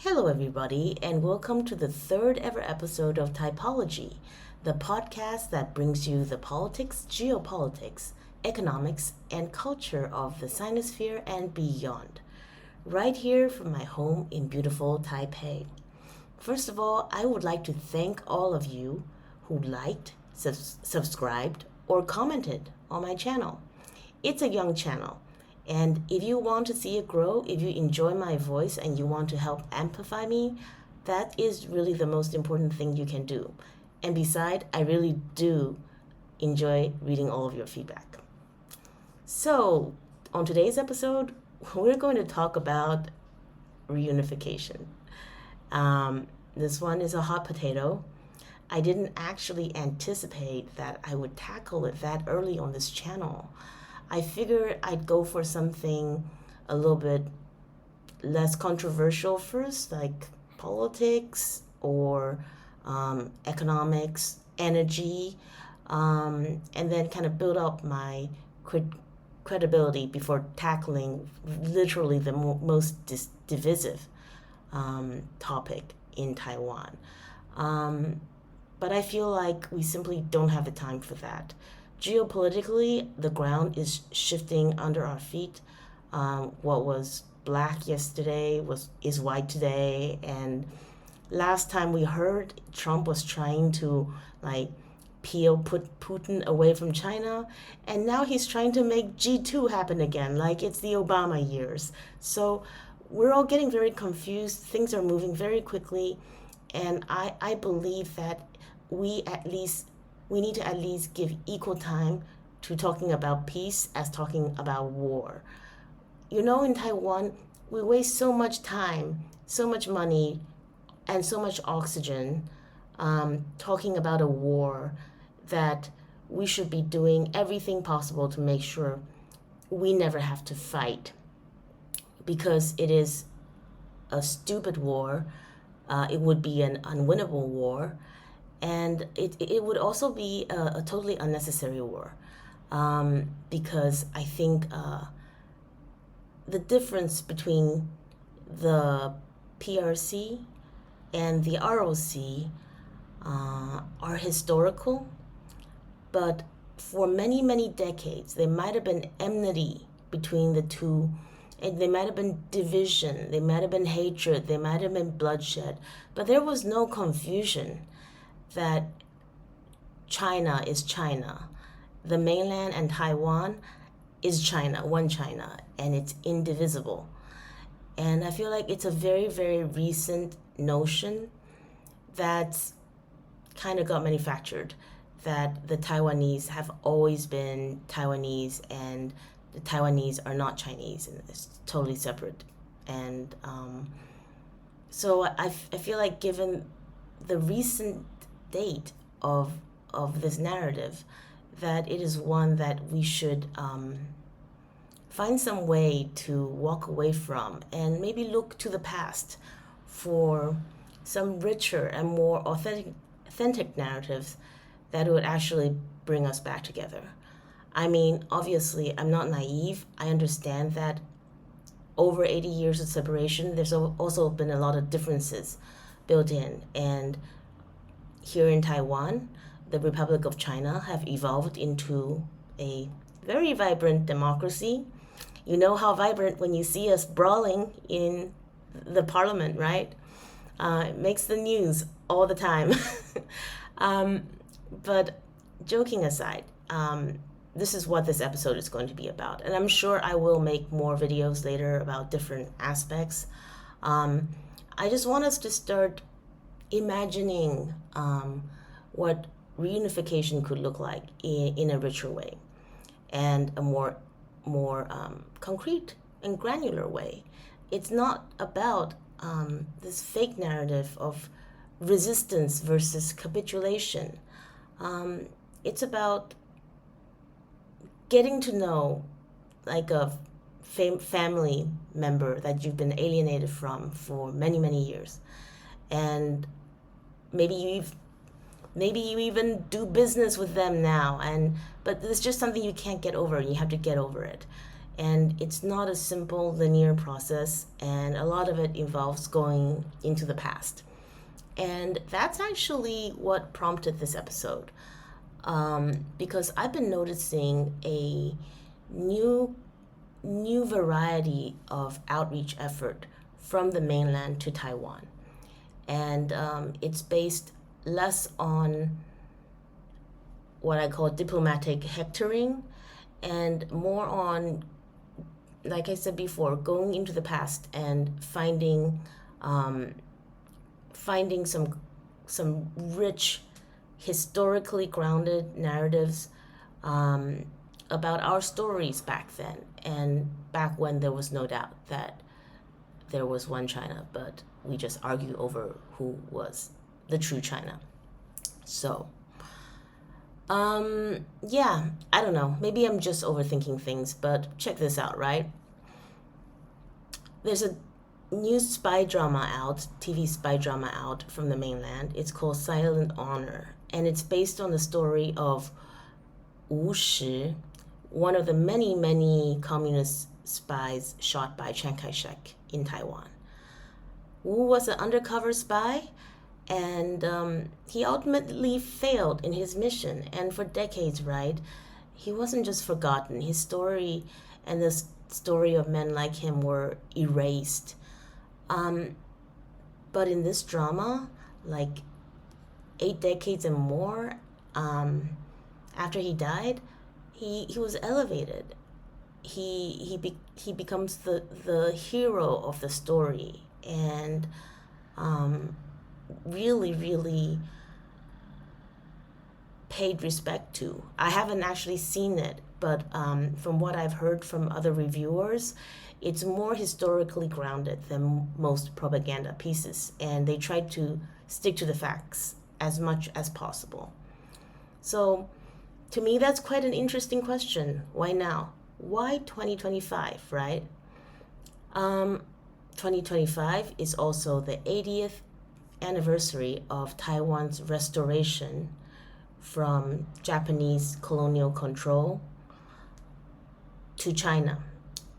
Hello, everybody, and welcome to the third ever episode of Taipology, the podcast that brings you the politics, geopolitics, economics, and culture of the Sinosphere and beyond, right here from my home in beautiful Taipei. First of all, I would like to thank all of you who liked, subscribed, or commented on my channel. It's a young channel. And if you want to see it grow, if you enjoy my voice and you want to help amplify me, that is really the most important thing you can do. And besides, I really do enjoy reading all of your feedback. So, on today's episode, we're going to talk about reunification. This one is a hot potato. I didn't actually anticipate that I would tackle it that early on this channel. I figured I'd go for something a little bit less controversial first, like politics or economics, energy, and then kind of build up my credibility before tackling literally the most divisive topic in Taiwan. But I feel like we simply don't have the time for that. Geopolitically, the ground is shifting under our feet. What was black yesterday is white today, and last time we heard, Trump was trying to put Putin away from China, and now he's trying to make G2 happen again, like it's the Obama years. So we're all getting very confused. Things are moving very quickly, and I believe that we need to at least give equal time to talking about peace as talking about war. You know, in Taiwan, we waste so much time, so much money, and so much oxygen talking about a war that we should be doing everything possible to make sure we never have to fight, because it is a stupid war. It would be an unwinnable war. And it would also be a totally unnecessary war, because I think the difference between the PRC and the ROC are historical, but for many, many decades, there might have been enmity between the two, and there might have been division, there might have been hatred, there might have been bloodshed, but there was no confusion that China is China. The mainland and Taiwan is China, one China, and it's indivisible. And I feel like it's a very, very recent notion that's kind of got manufactured, that the Taiwanese have always been Taiwanese and the Taiwanese are not Chinese, and it's totally separate. And so I feel like, given the recent date of this narrative, that it is one that we should find some way to walk away from and maybe look to the past for some richer and more authentic narratives that would actually bring us back together. I mean, obviously, I'm not naive. I understand that over 80 years of separation, there's also been a lot of differences built in, and here in Taiwan, the Republic of China have evolved into a very vibrant democracy. You know how vibrant when you see us brawling in the parliament, right? It makes the news all the time. But joking aside, this is what this episode is going to be about. And I'm sure I will make more videos later about different aspects. I just want us to start imagining what reunification could look like in a richer way, and a more concrete and granular way. It's not about this fake narrative of resistance versus capitulation. It's about getting to know, like, a family member that you've been alienated from for many, many years, and maybe you even do business with them now, but it's just something you can't get over, and you have to get over it. And it's not a simple linear process, and a lot of it involves going into the past. And that's actually what prompted this episode. Because I've been noticing a new variety of outreach effort from the mainland to Taiwan. And it's based less on what I call diplomatic hectoring and more on, like I said before, going into the past and finding some rich, historically grounded narratives about our stories back then, and back when there was no doubt that there was one China, but we just argue over who was the true China. So, yeah, I don't know. Maybe I'm just overthinking things, but check this out, right? There's a new spy drama out, TV spy drama out from the mainland. It's called Silent Honor, and it's based on the story of Wu Shi, one of the many communist spies shot by Chiang Kai-shek in Taiwan. Wu was an undercover spy, and he ultimately failed in his mission. And for decades, right, he wasn't just forgotten. His story and the story of men like him were erased. But in this drama, like 8 decades and more after he died, he was elevated. He becomes the hero of the story, and really paid respect to. I haven't actually seen it, but from what I've heard from other reviewers, it's more historically grounded than most propaganda pieces, and they try to stick to the facts as much as possible. So, to me, that's quite an interesting question. Why now? Why 2025, right? 2025 is also the 80th anniversary of Taiwan's restoration from Japanese colonial control to China,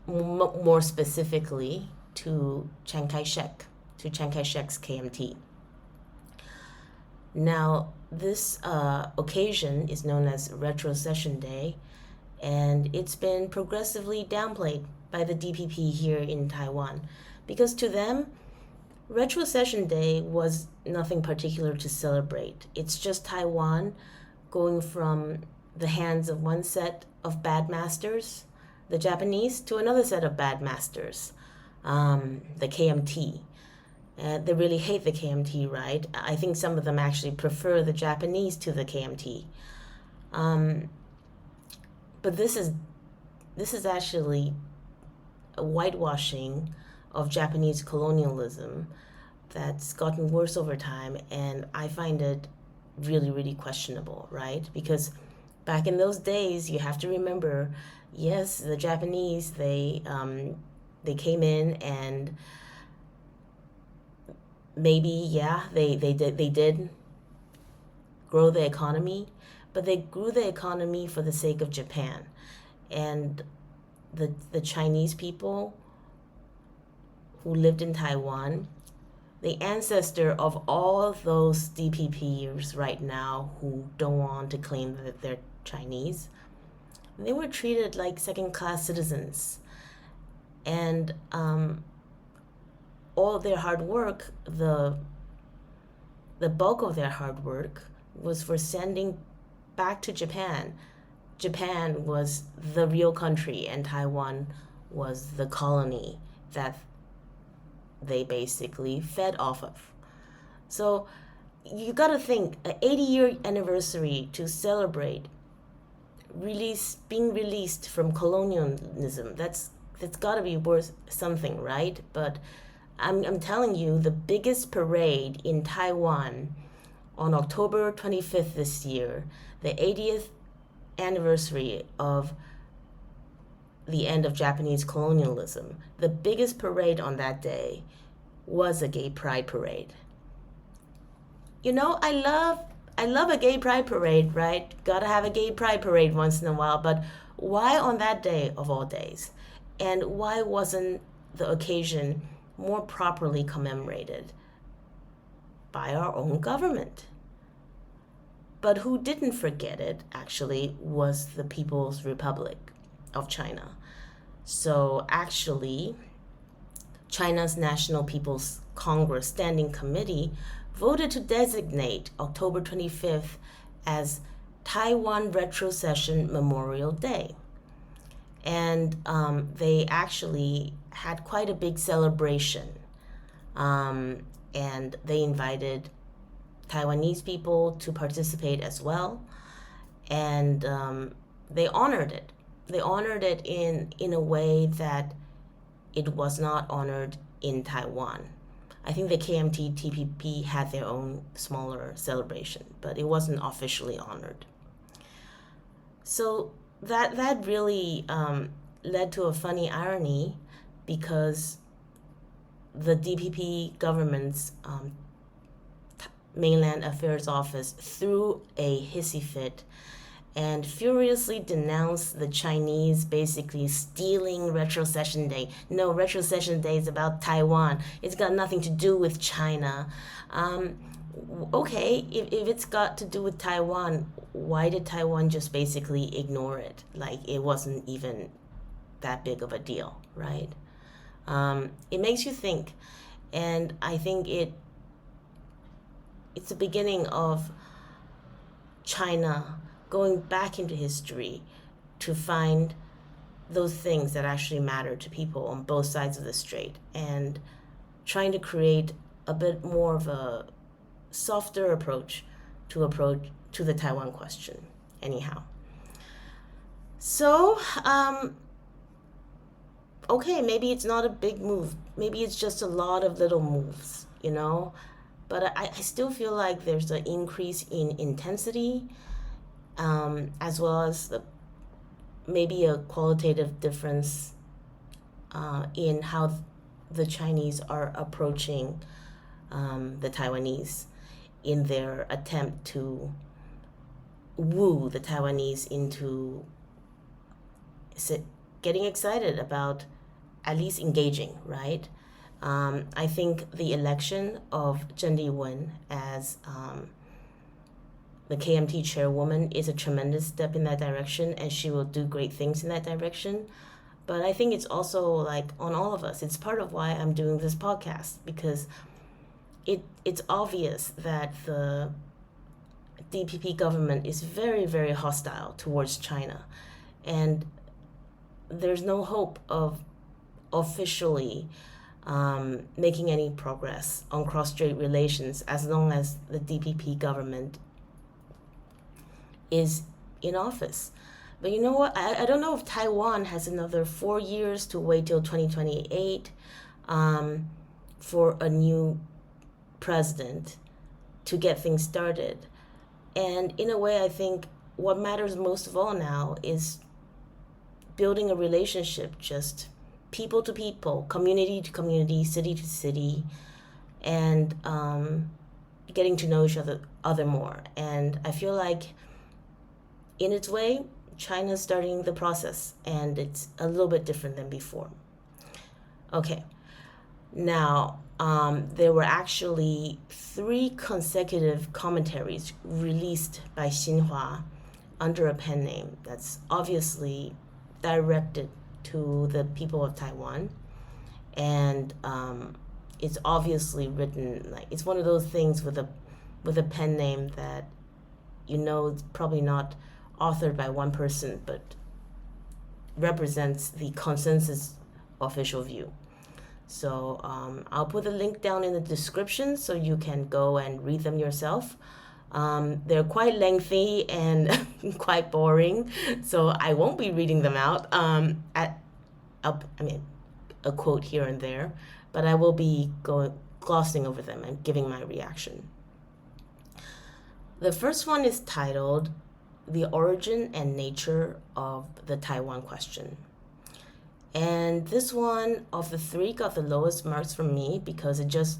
more specifically to Chiang Kai-shek's KMT. Now, this occasion is known as Retrocession Day, and it's been progressively downplayed by the DPP here in Taiwan, because to them, Retrocession Day was nothing particular to celebrate. It's just Taiwan going from the hands of one set of bad masters, the Japanese, to another set of bad masters, the KMT. They really hate the KMT, right? I think some of them actually prefer the Japanese to the KMT. But this is actually a whitewashing of Japanese colonialism that's gotten worse over time, and I find it really questionable, right? Because back in those days, you have to remember, yes, the Japanese, they came in, and maybe, yeah, they did grow the economy, but they grew the economy for the sake of Japan. And the Chinese people who lived in Taiwan, the ancestor of all those DPPers right now who don't want to claim that they're Chinese, they were treated like second-class citizens. And all of their hard work, the bulk of their hard work was for sending back to Japan. Japan was the real country, and Taiwan was the colony that they basically fed off of. So you got to think, an 80-year anniversary to celebrate being released from colonialism, that's got to be worth something, right? But I'm telling you, the biggest parade in Taiwan on October 25th this year, the 80th anniversary of the end of Japanese colonialism, the biggest parade on that day was a gay pride parade. You know, I love a gay pride parade, right? Gotta have a gay pride parade once in a while, but why on that day of all days? And why wasn't the occasion more properly commemorated by our own government? But who didn't forget it, actually, was the People's Republic of China. So actually, China's National People's Congress Standing Committee voted to designate October 25th as Taiwan Retrocession Memorial Day. And they actually had quite a big celebration. And they invited Taiwanese people to participate as well. And they honored it. They honored it in a way that it was not honored in Taiwan. I think the KMT TPP had their own smaller celebration, but it wasn't officially honored. So that really led to a funny irony, because the DPP government's Mainland Affairs Office threw a hissy fit and furiously denounced the Chinese basically stealing Retrocession Day. No, Retrocession Day is about Taiwan. It's got nothing to do with China. Okay, if it's got to do with Taiwan, why did Taiwan just basically ignore it? Like it wasn't even that big of a deal, right? It makes you think, and I think it's the beginning of China going back into history to find those things that actually matter to people on both sides of the strait, and trying to create a bit more of a softer approach to the Taiwan question. Anyhow, so okay, maybe it's not a big move. Maybe it's just a lot of little moves, But I still feel like there's an increase in intensity, as well as maybe a qualitative difference in how the Chinese are approaching the Taiwanese in their attempt to woo the Taiwanese into getting excited about at least engaging, right? I think the election of Zheng Liwen as the KMT chairwoman is a tremendous step in that direction, and she will do great things in that direction. But I think it's also like on all of us. It's part of why I'm doing this podcast, because it's obvious that the DPP government is very, very hostile towards China, and there's no hope of officially making any progress on cross-strait relations as long as the DPP government is in office. But you know what? I don't know if Taiwan has another 4 years to wait till 2028 for a new president to get things started. And in a way, I think what matters most of all now is building a relationship, just people to people, community to community, city to city, and getting to know each other more. And I feel like in its way, China's starting the process, and it's a little bit different than before. Okay, now there were actually 3 consecutive commentaries released by Xinhua under a pen name that's obviously directed to the people of Taiwan, and it's obviously written like it's one of those things with a pen name that it's probably not authored by one person, but represents the consensus official view. So I'll put the link down in the description so you can go and read them yourself. They're quite lengthy and quite boring, so I won't be reading them out. A quote here and there, but I will be glossing over them and giving my reaction. The first one is titled "The Origin and Nature of the Taiwan Question." And this one of the 3 got the lowest marks from me because it just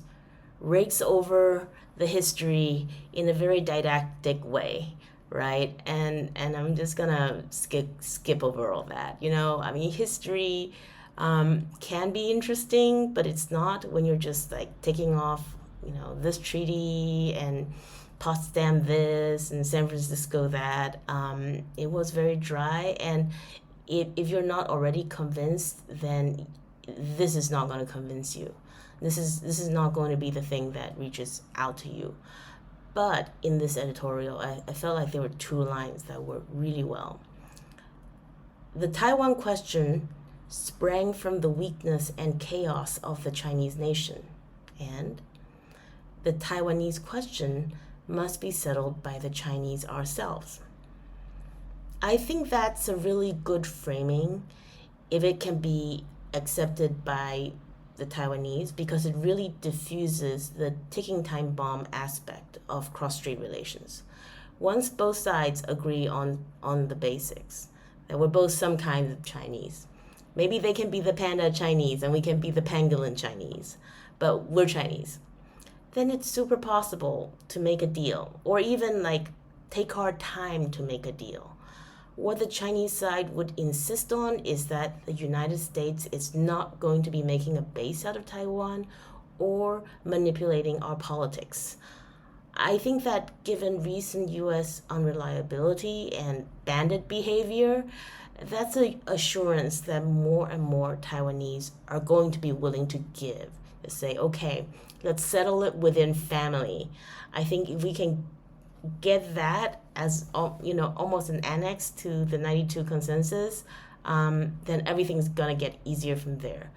rakes over the history in a very didactic way, right? And I'm just gonna skip over all that. History can be interesting, but it's not when you're just like taking off, this treaty and Potsdam this and San Francisco that. It was very dry, and if you're not already convinced, then this is not going to convince you. This is not going to be the thing that reaches out to you. But in this editorial, I felt like there were two lines that worked really well. The Taiwan question sprang from the weakness and chaos of the Chinese nation, and the Taiwanese question must be settled by the Chinese ourselves. I think that's a really good framing if it can be accepted by the Taiwanese, because it really diffuses the ticking time bomb aspect of cross-strait relations. Once both sides agree on the basics, that we're both some kind of Chinese. Maybe they can be the panda Chinese and we can be the pangolin Chinese, but we're Chinese. Then it's super possible to make a deal, or even like take our time to make a deal. What the Chinese side would insist on is that the United States is not going to be making a base out of Taiwan or manipulating our politics. I think that given recent U.S. unreliability and bandit behavior, that's an assurance that more and more Taiwanese are going to be willing to give. To say, okay, let's settle it within family. I think if we can get that as almost an annex to the 92 consensus, then everything's gonna get easier from there.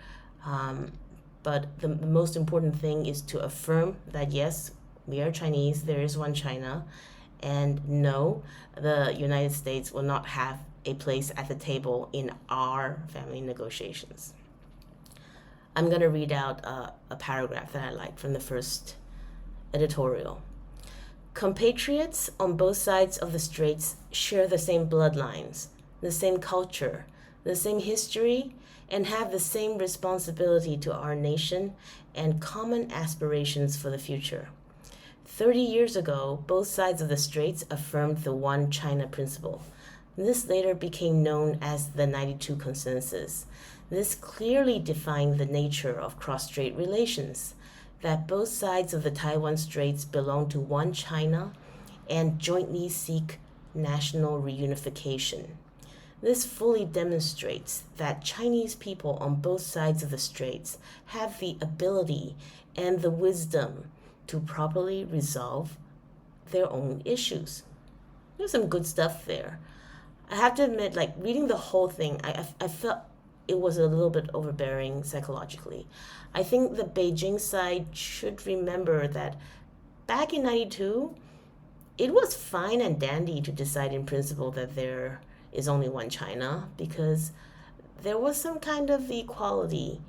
But the most important thing is to affirm that yes, we are Chinese, there is one China, and no, the United States will not have a place at the table in our family negotiations. I'm gonna read out a paragraph that I liked from the first editorial. Compatriots on both sides of the straits share the same bloodlines, the same culture, the same history, and have the same responsibility to our nation and common aspirations for the future. 30 years ago, both sides of the straits affirmed the One China principle. This later became known as the 92 Consensus. This clearly defined the nature of cross-strait relations, that both sides of the Taiwan Straits belong to one China and jointly seek national reunification. This fully demonstrates that Chinese people on both sides of the straits have the ability and the wisdom to properly resolve their own issues. There's some good stuff there. I have to admit, like reading the whole thing, I felt it was a little bit overbearing psychologically. I think the Beijing side should remember that back in 92, it was fine and dandy to decide in principle that there is only one China, because there was some kind of equality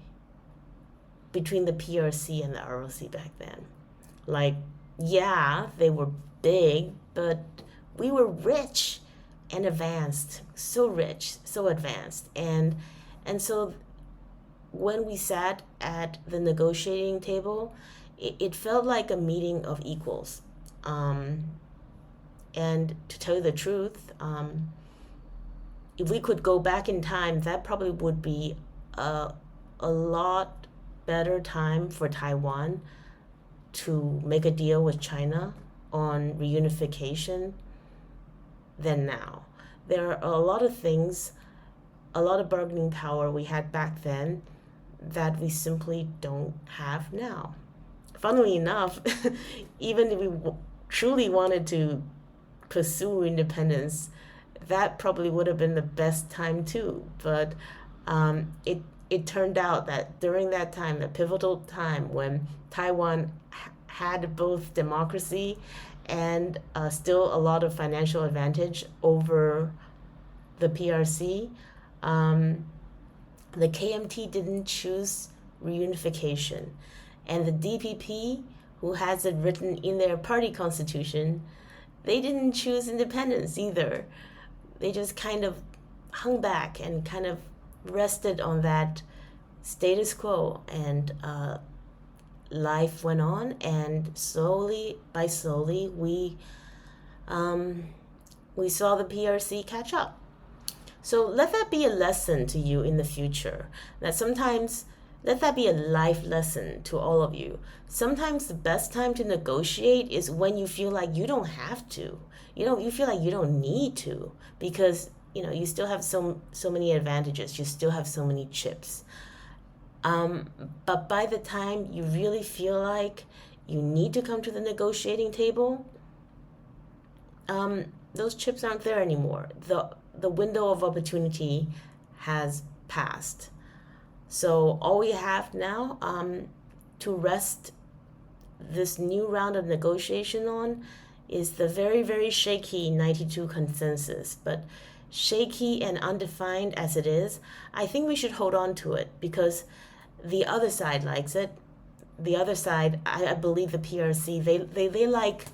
between the PRC and the ROC back then. Like, yeah, they were big, but we were rich and advanced, so rich, so advanced. And so when we sat at the negotiating table, it felt like a meeting of equals. And to tell you the truth, if we could go back in time, that probably would be a lot better time for Taiwan to make a deal with China on reunification than now. There are a lot of things, a lot of bargaining power we had back then that we simply don't have now. Funnily enough, even if we truly wanted to pursue independence, that probably would have been the best time too. But it turned out that during that time, the pivotal time when Taiwan had both democracy and still a lot of financial advantage over the PRC, the KMT didn't choose reunification. And the DPP, who has it written in their party constitution, they didn't choose independence either. They just kind of hung back and kind of rested on that status quo, and life went on, and slowly we saw the PRC catch up. So let that be a lesson to you in the future. That sometimes, let that be a life lesson to all of you. Sometimes the best time to negotiate is when you feel like you don't have to. You feel like you don't need to, because you still have so many advantages. You still have so many chips. But by the time you really feel like you need to come to the negotiating table, those chips aren't there anymore. The window of opportunity has passed. So all we have now to rest this new round of negotiation on is the very, very shaky 92 consensus. But shaky and undefined as it is, I think we should hold on to it, because the other side likes it. The other side, I believe the PRC, they like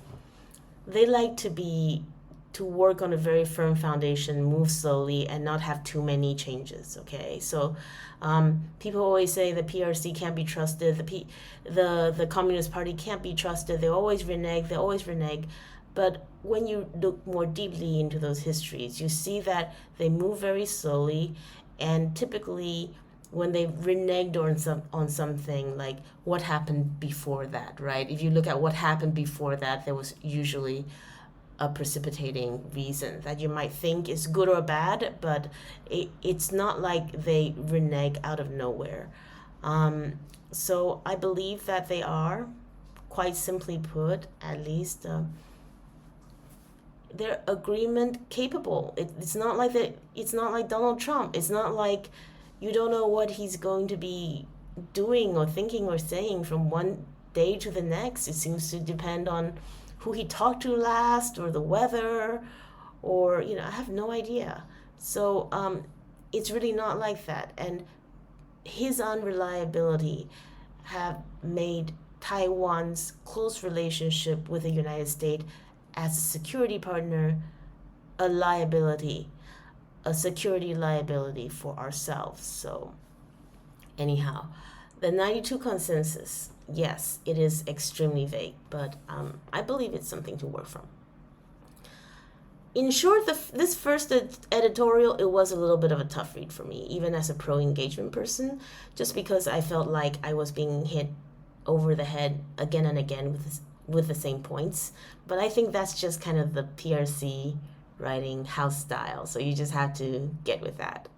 to work on a very firm foundation, move slowly, and not have too many changes. Okay, so people always say the PRC can't be trusted. The Communist Party can't be trusted. They always renege. But when you look more deeply into those histories, you see that they move very slowly, and typically when they reneged on something, like what happened before that, right? If you look at what happened before that, there was usually a precipitating reason that you might think is good or bad, but it's not like they renege out of nowhere. So I believe that they are, quite simply put, at least, they're agreement capable. It's not like Donald Trump. It's not like you don't know what he's going to be doing or thinking or saying from one day to the next. It seems to depend on who he talked to last, or the weather, or I have no idea. So it's really not like that. And his unreliability have made Taiwan's close relationship with the United States as a security partner a security liability for ourselves. So anyhow, the 92 consensus, yes, it is extremely vague, but I believe it's something to work from. In short, this first editorial, it was a little bit of a tough read for me, even as a pro-engagement person, just because I felt like I was being hit over the head again and again with the same points. But I think that's just kind of the PRC writing house style, so you just have to get with that.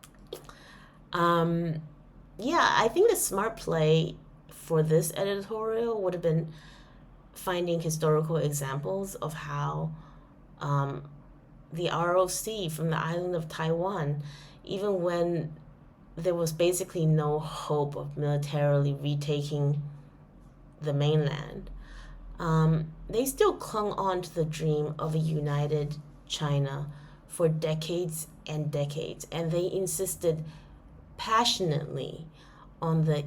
I think the smart play for this editorial would have been finding historical examples of how the ROC from the island of Taiwan, even when there was basically no hope of militarily retaking the mainland, they still clung on to the dream of a united China for decades and decades, and they insisted passionately on the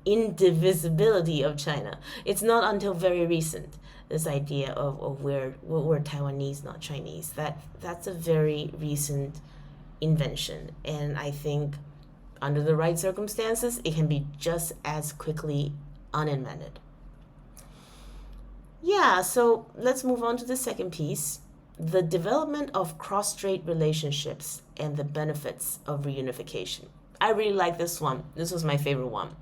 indivisibility of China. It's not until very recent, this idea of we're Taiwanese, not Chinese. That's a very recent invention, and I think under the right circumstances, it can be just as quickly uninvented. So let's move on to the second piece, the development of cross-strait relationships and the benefits of reunification. I really like this one. This was my favorite one.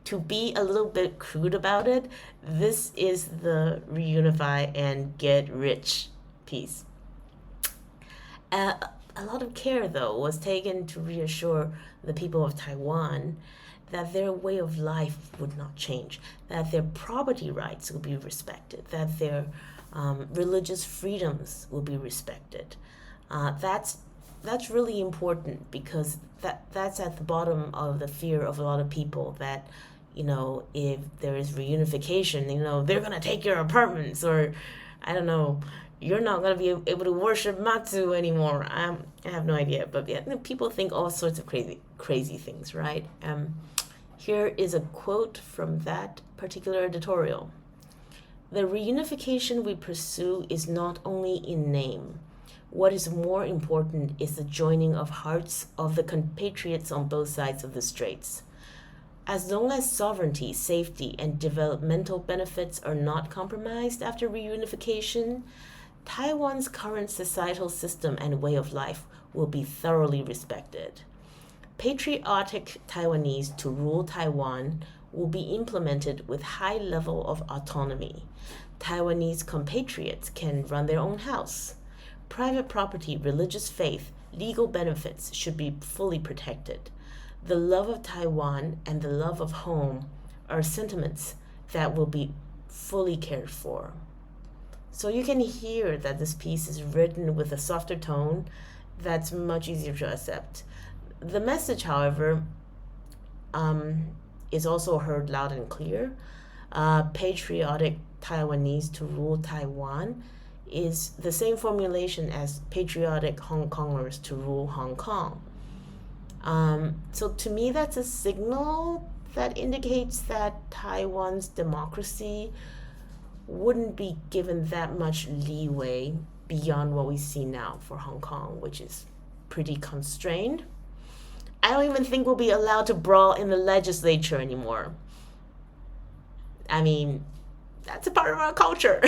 To be a little bit crude about it, this is the reunify and get rich piece. A lot of care, though, was taken to reassure the people of Taiwan that their way of life would not change, that their property rights would be respected, that their religious freedoms will be respected. That's really important, because that's at the bottom of the fear of a lot of people, that if there is reunification, they're gonna take your apartments, or I don't know, you're not gonna be able to worship Matsu anymore. I have no idea, but people think all sorts of crazy things, right? Here is a quote from that particular editorial. The reunification we pursue is not only in name. What is more important is the joining of hearts of the compatriots on both sides of the straits. As long as sovereignty, safety, and developmental benefits are not compromised after reunification, Taiwan's current societal system and way of life will be thoroughly respected. Patriotic Taiwanese to rule Taiwan will be implemented with high level of autonomy. Taiwanese compatriots can run their own house. Private property, religious faith, legal benefits should be fully protected. The love of Taiwan and the love of home are sentiments that will be fully cared for. So you can hear that this piece is written with a softer tone that's much easier to accept. The message, however, is also heard loud and clear. Patriotic Taiwanese to rule Taiwan is the same formulation as patriotic Hong Kongers to rule Hong Kong. So to me, that's a signal that indicates that Taiwan's democracy wouldn't be given that much leeway beyond what we see now for Hong Kong, which is pretty constrained. I don't even think we'll be allowed to brawl in the legislature anymore. I mean, that's a part of our culture.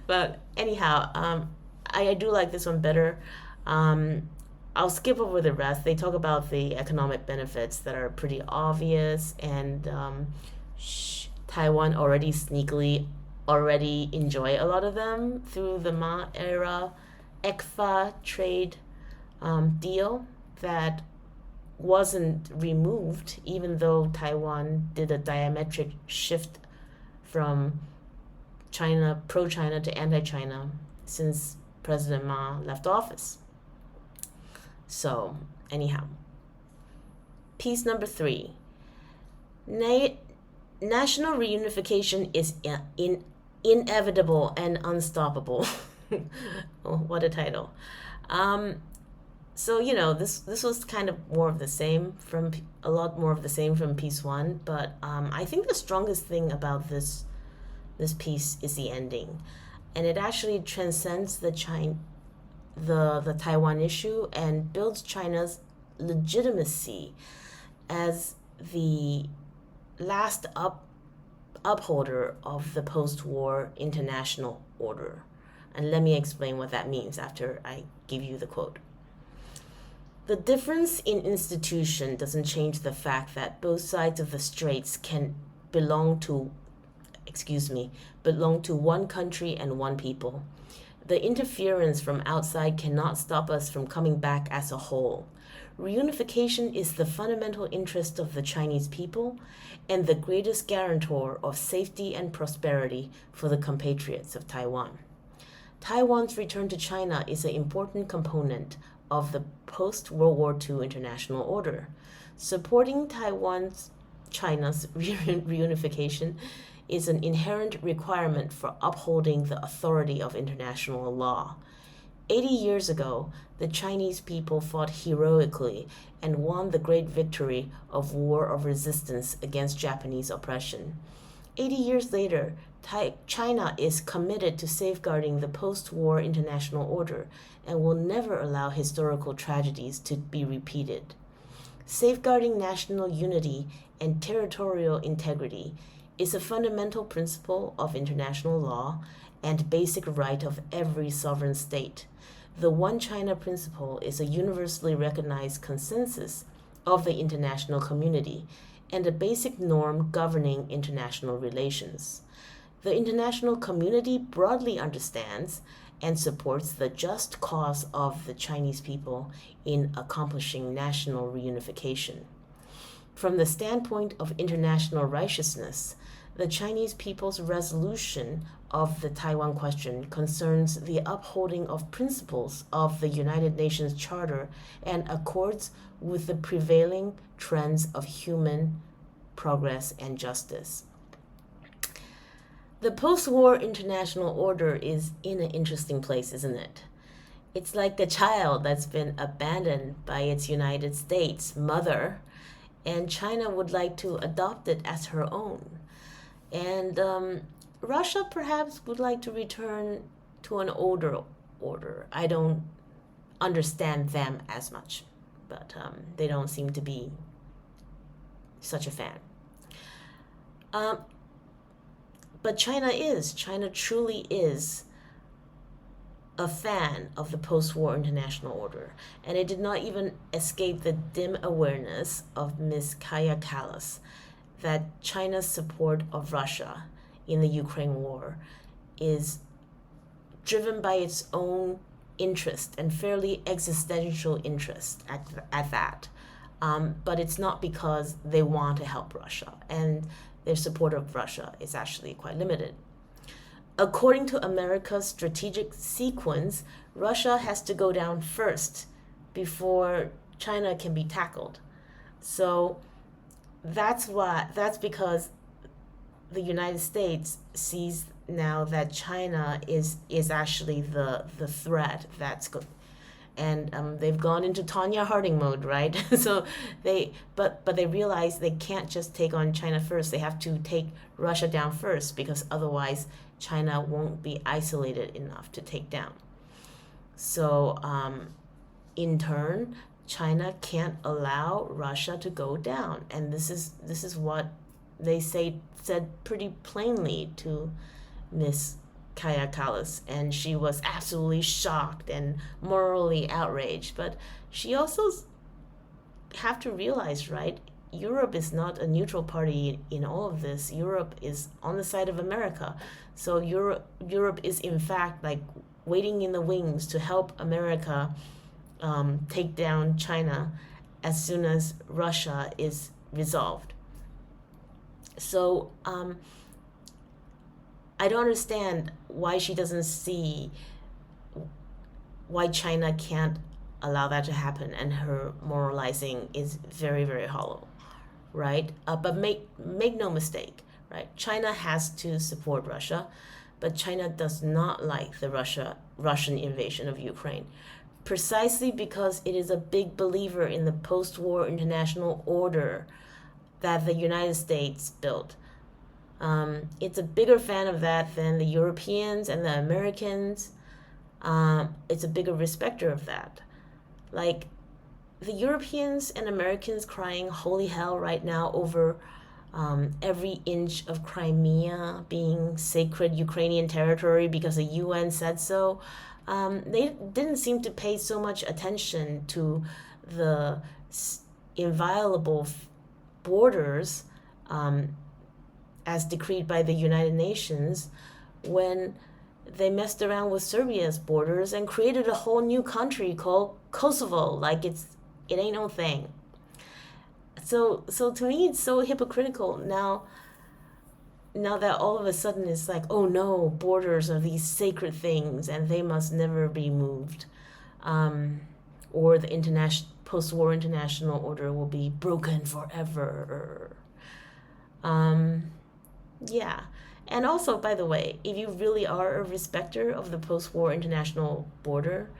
But anyhow, I do like this one better. I'll skip over the rest. They talk about the economic benefits that are pretty obvious, and Taiwan already sneakily enjoy a lot of them through the Ma era ECFA trade deal that wasn't removed, even though Taiwan did a diametric shift from China, pro-China to anti-China since President Ma left office. So, anyhow. Piece number 3. National reunification is inevitable and unstoppable. Oh, what a title. So, this was kind of more of the same from a lot more of the same from piece 1, but I think the strongest thing about this piece is the ending, and it actually transcends the Taiwan issue and builds China's legitimacy as the last upholder of the post-war international order. And let me explain what that means after I give you the quote. The difference in institution doesn't change the fact that both sides of the straits can belong to one country and one people. The interference from outside cannot stop us from coming back as a whole. Reunification is the fundamental interest of the Chinese people and the greatest guarantor of safety and prosperity for the compatriots of Taiwan. Taiwan's return to China is an important component of the post-World War II international order. Supporting China's reunification is an inherent requirement for upholding the authority of international law. 80 years ago, the Chinese people fought heroically and won the great victory of war of resistance against Japanese oppression. 80 years later, China is committed to safeguarding the post-war international order and will never allow historical tragedies to be repeated. Safeguarding national unity and territorial integrity is a fundamental principle of international law and basic right of every sovereign state. The One China principle is a universally recognized consensus of the international community and a basic norm governing international relations. The international community broadly understands and supports the just cause of the Chinese people in accomplishing national reunification. From the standpoint of international righteousness, the Chinese people's resolution of the Taiwan question concerns the upholding of principles of the United Nations Charter and accords with the prevailing trends of human progress and justice. The post-war international order is in an interesting place, isn't it? It's like a child that's been abandoned by its United States mother, and China would like to adopt it as her own. And Russia perhaps would like to return to an older order. I don't understand them as much, but they don't seem to be such a fan. But China truly is a fan of the post-war international order, and it did not even escape the dim awareness of Ms. Kaja Kallas that China's support of Russia in the Ukraine war is driven by its own interest and fairly existential interest at that. But it's not because they want to help Russia, and their support of Russia is actually quite limited. According to America's strategic sequence, Russia has to go down first before China can be tackled. So that's because the United States sees now that China is actually the threat that's good. And they've gone into Tonya Harding mode, right? So but they realize they can't just take on China first. They have to take Russia down first, because otherwise China won't be isolated enough to take down. So in turn, China can't allow Russia to go down, and this is what they said pretty plainly to Miss Kaja Kallas, and she was absolutely shocked and morally outraged. But she also have to realize, right, Europe is not a neutral party in all of this. Europe is on the side of America. So Europe is in fact like waiting in the wings to help America take down China as soon as Russia is resolved. So I don't understand why she doesn't see why China can't allow that to happen, and her moralizing is very, very hollow, right? But make no mistake, right? China has to support Russia, but China does not like the Russian invasion of Ukraine, precisely because it is a big believer in the post-war international order that the United States built. It's a bigger fan of that than the Europeans and the Americans. It's a bigger respecter of that. Like, the Europeans and Americans crying holy hell right now over every inch of Crimea being sacred Ukrainian territory because the UN said so. They didn't seem to pay so much attention to the inviolable borders as decreed by the United Nations when they messed around with Serbia's borders and created a whole new country called Kosovo, like it ain't no thing. So to me, it's so hypocritical now that all of a sudden it's like, oh no, borders are these sacred things and they must never be moved, or the post-war international order will be broken forever. Yeah. And also, by the way, if you really are a respecter of the post-war international border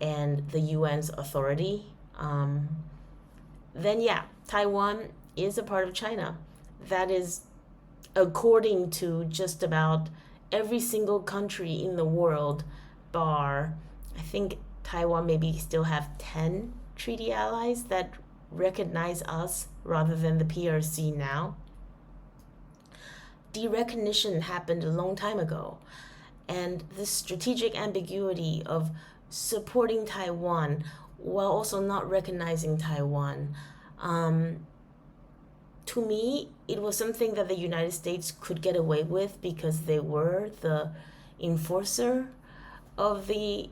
and the UN's authority, then yeah, Taiwan is a part of China. That is according to just about every single country in the world, bar, I think Taiwan maybe still have 10 treaty allies that recognize us rather than the PRC now. Derecognition happened a long time ago, and this strategic ambiguity of supporting Taiwan while also not recognizing Taiwan, to me, it was something that the United States could get away with because they were the enforcer of the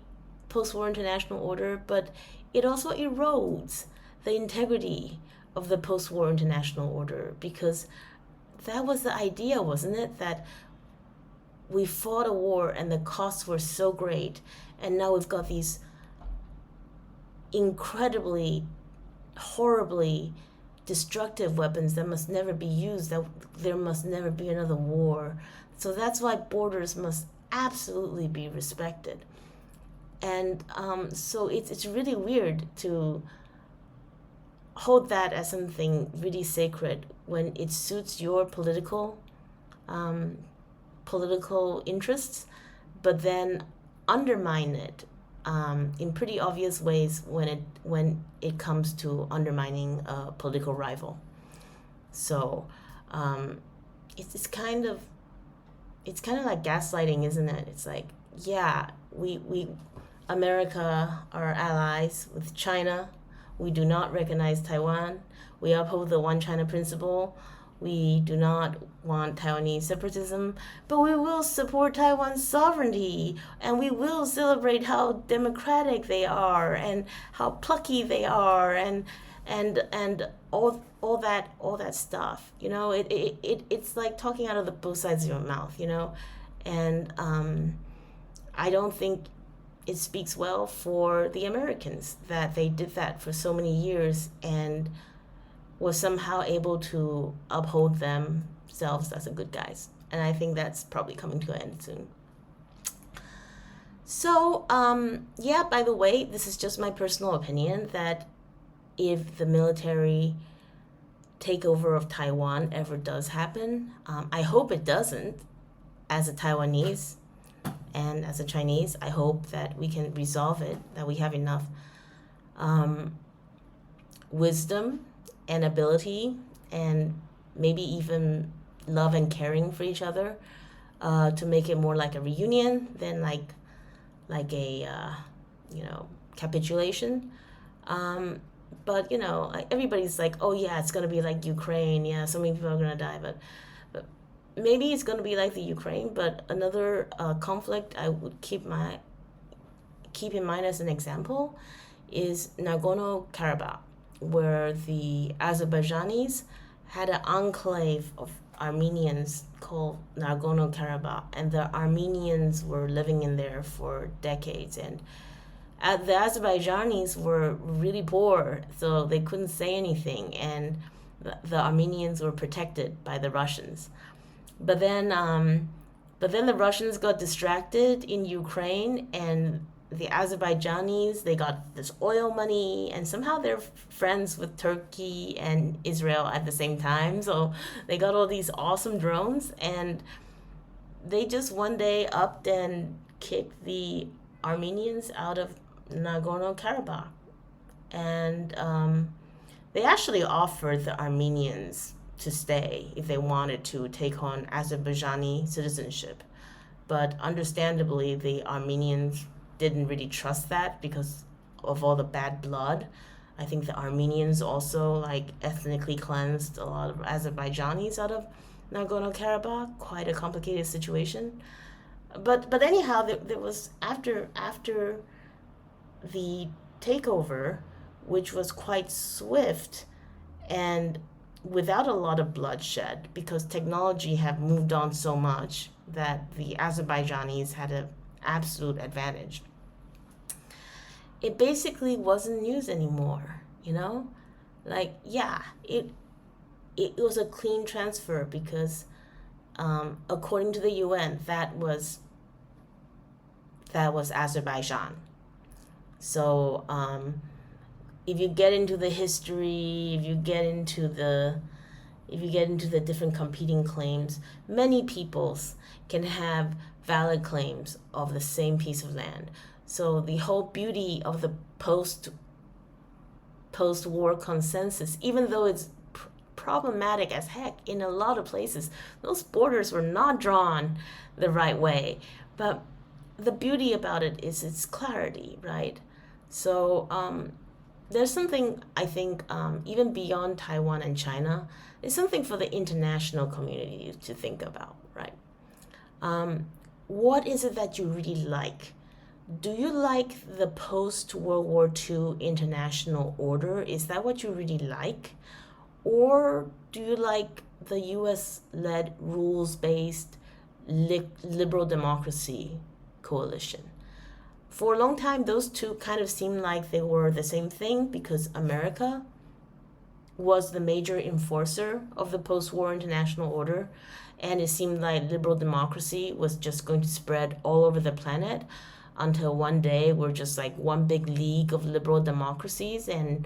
post-war international order, but it also erodes the integrity of the post-war international order, because that was the idea, wasn't it? That we fought a war and the costs were so great, and now we've got these incredibly, horribly destructive weapons that must never be used, that there must never be another war. So that's why borders must absolutely be respected. And so it's really weird to hold that as something really sacred when it suits your political interests, but then undermine it in pretty obvious ways when it comes to undermining a political rival. So it's kind of like gaslighting, isn't it? It's like, yeah, we America are allies with China. We do not recognize Taiwan. We uphold the One China principle. We do not want Taiwanese separatism, but we will support Taiwan's sovereignty, and we will celebrate how democratic they are and how plucky they are, and all that stuff. It's like talking out of the both sides of your mouth, and I don't think it speaks well for the Americans that they did that for so many years and was somehow able to uphold themselves as a good guys. And I think that's probably coming to an end soon. So, yeah, by the way, this is just my personal opinion that if the military takeover of Taiwan ever does happen, I hope it doesn't. As a Taiwanese and as a Chinese, I hope that we can resolve it, that we have enough wisdom and ability and maybe even love and caring for each other to make it more like a reunion than like a capitulation. But everybody's like, oh yeah, it's gonna be like Ukraine. Yeah, so many people are gonna die, but maybe it's gonna be like the Ukraine. But another conflict I would keep in mind as an example is Nagorno-Karabakh, where the Azerbaijanis had an enclave of Armenians called Nagorno-Karabakh, and the Armenians were living in there for decades, and the Azerbaijanis were really poor, so they couldn't say anything, and the Armenians were protected by the Russians. But then the Russians got distracted in Ukraine, and the Azerbaijanis, they got this oil money, and somehow they're friends with Turkey and Israel at the same time. So they got all these awesome drones, and they just one day upped and kicked the Armenians out of Nagorno-Karabakh. And they actually offered the Armenians to stay if they wanted to take on Azerbaijani citizenship. But understandably, the Armenians didn't really trust that because of all the bad blood. I think the Armenians also ethnically cleansed a lot of Azerbaijanis out of Nagorno-Karabakh. Quite a complicated situation. But anyhow, there was after the takeover, which was quite swift and without a lot of bloodshed, because technology had moved on so much that the Azerbaijanis had an absolute advantage. It basically wasn't news anymore, it was a clean transfer because according to the UN, that was Azerbaijan. So if you get into the history, if you get into the different competing claims, many peoples can have valid claims of the same piece of land. So the whole beauty of the post-war consensus, even though it's problematic as heck in a lot of places, those borders were not drawn the right way. But the beauty about it is its clarity, right? So there's something, I think, even beyond Taiwan and China, it's something for the international community to think about, right? What is it that you really like? Do you like the post-World War II international order? Is that what you really like? Or do you like the US-led rules-based liberal democracy coalition? For a long time, those two kind of seemed like they were the same thing because America was the major enforcer of the post-war international order, and it seemed like liberal democracy was just going to spread all over the planet until one day we're just like one big league of liberal democracies, and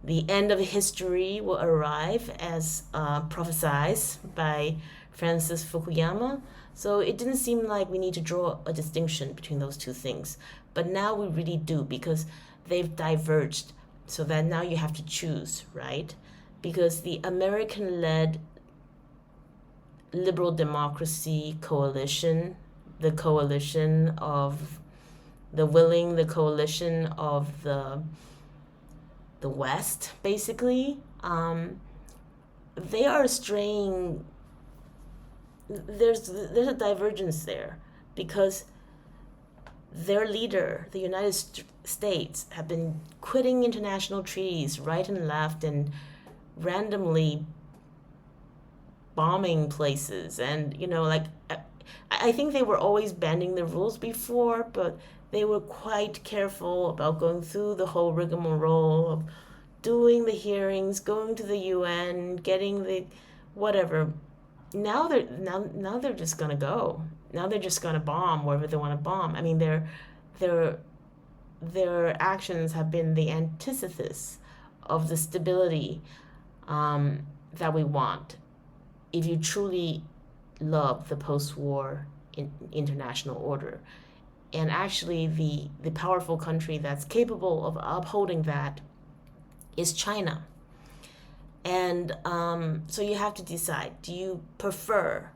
the end of history will arrive as prophesied by Francis Fukuyama. So it didn't seem like we need to draw a distinction between those two things. But now we really do, because they've diverged, so that now you have to choose, right? Because the American-led liberal democracy coalition, the coalition of the coalition of the West, basically, they are straying. There's a divergence there because their leader, the United States, have been quitting international treaties right and left and randomly bombing places. And, like, I think they were always bending the rules before, but they were quite careful about going through the whole rigmarole of doing the hearings, going to the UN, getting the whatever. Now they're just gonna go. Now they're just gonna bomb wherever they want to bomb. I mean, their actions have been the antithesis of the stability that we want. If you truly love the post-war international order, and actually the powerful country that's capable of upholding that is China. And so you have to decide, do you prefer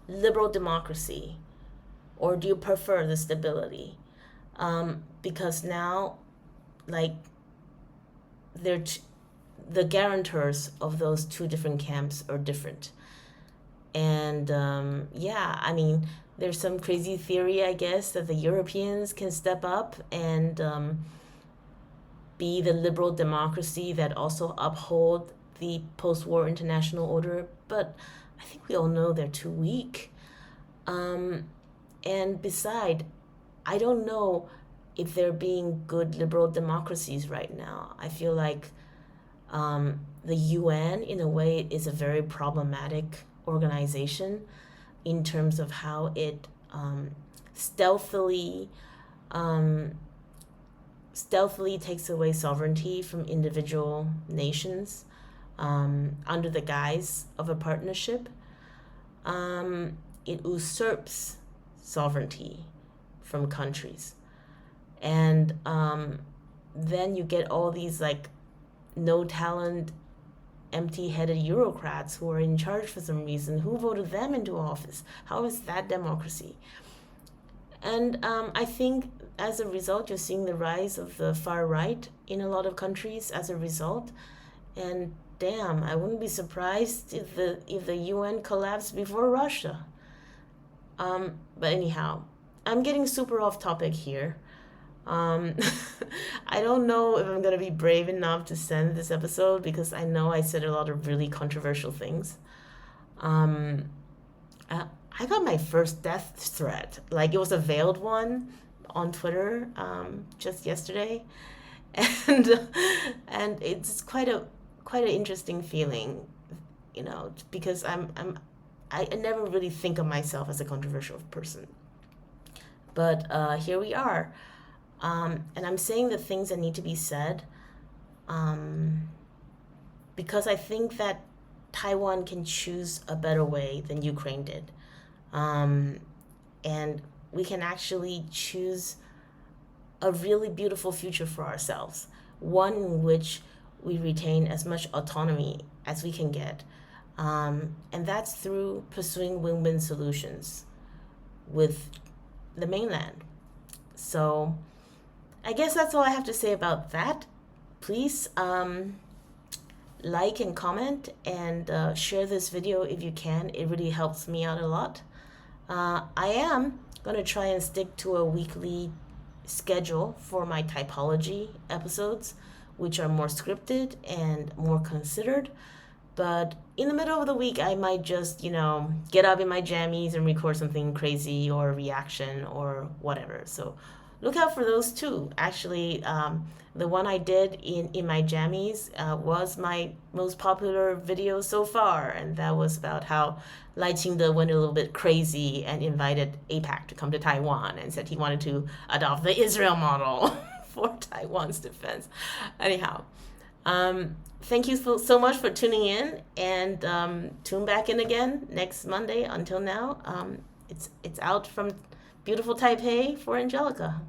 liberal democracy or do you prefer the stability? Because now, like, the guarantors of those two different camps are different. And I mean, there's some crazy theory, I guess, that the Europeans can step up and be the liberal democracy that also uphold the post-war international order, but I think we all know they're too weak. And beside, I don't know if they're being good liberal democracies right now. I feel like the UN, in a way, is a very problematic organization in terms of how it stealthily takes away sovereignty from individual nations under the guise of a partnership. It usurps sovereignty from countries. And then you get all these, like, no talent, empty-headed Eurocrats who are in charge for some reason. Who voted them into office? How is that democracy? And I think as a result, you're seeing the rise of the far right in a lot of countries as a result. And damn, I wouldn't be surprised if the UN collapsed before Russia. But anyhow, I'm getting super off topic here. I don't know if I'm gonna be brave enough to send this episode because I know I said a lot of really controversial things. I got my first death threat. Like, it was a veiled one on Twitter just yesterday, and it's quite an interesting feeling, because I never really think of myself as a controversial person, but here we are. And I'm saying the things that need to be said because I think that Taiwan can choose a better way than Ukraine did. And we can actually choose a really beautiful future for ourselves, one in which we retain as much autonomy as we can get. And that's through pursuing win-win solutions with the mainland. So I guess that's all I have to say about that. Please like and comment and share this video if you can. It really helps me out a lot. I am going to try and stick to a weekly schedule for my typology episodes, which are more scripted and more considered. But in the middle of the week, I might just, get up in my jammies and record something crazy or a reaction or whatever. So look out for those too. Actually, the one I did in my jammies was my most popular video so far. And that was about how Lai Ching-te went a little bit crazy and invited AIPAC to come to Taiwan and said he wanted to adopt the Israel model for Taiwan's defense. Anyhow, thank you so much for tuning in, and tune back in again next Monday. Until now, it's out from beautiful Taipei for Angelica.